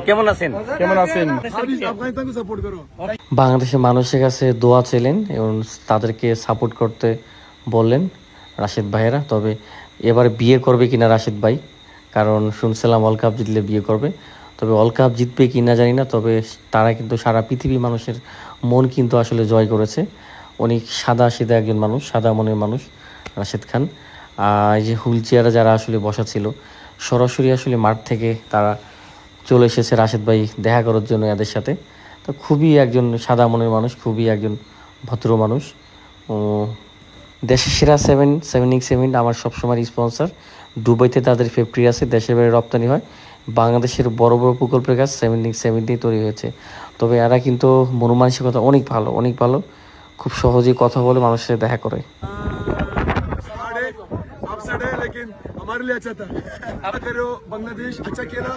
কেমন আছেন? বাংলাদেশের মানুষের কাছে দোয়া চাইলেন এবং তাদেরকে সাপোর্ট করতে বললেন রাশেদ ভাইয়েরা। তবে এবার বিয়ে করবে কিনা রাশেদ ভাই, কারণ শুনছিলাম ওয়ার্ল্ড কাপ জিতলে বিয়ে করবে। তবে ওয়ার্ল্ড কাপ জিতবে কি না জানি না, তবে তারা কিন্তু সারা পৃথিবী মানুষের মন কিন্তু আসলে জয় করেছে। উনি সাদা সিধা একজন মানুষ, সাদা মনের মানুষ রাশেদ খান। এই যে হুইল চেয়ারে যারা আসলে বসা ছিল, সরাসরি আসলে মাঠ থেকে তারা চলে এসেছে রাশেদ ভাই দেখা করার জন্য এদের সাথে। তো খুবই একজন সাদা মনের মানুষ, খুবই একজন ভদ্র মানুষ। দেশের সেরা 777 আমার সবসময় স্পন্সর। দুবাইতে তাদের ফ্যাক্টরি আছে, দেশের বাইরে রপ্তানি হয়। বাংলাদেশের বড় বড় প্রকল্পের কাজ 777 তৈরি হয়েছে। তবে এরা কিন্তু মনমানসিকতা অনেক ভালো, অনেক ভালো। খুব সহজেই কথা বলে মানুষের সাথে দেখা করে। लेकिन हमारे लिए अच्छा था। अगर बांग्लादेश अच्छा खेला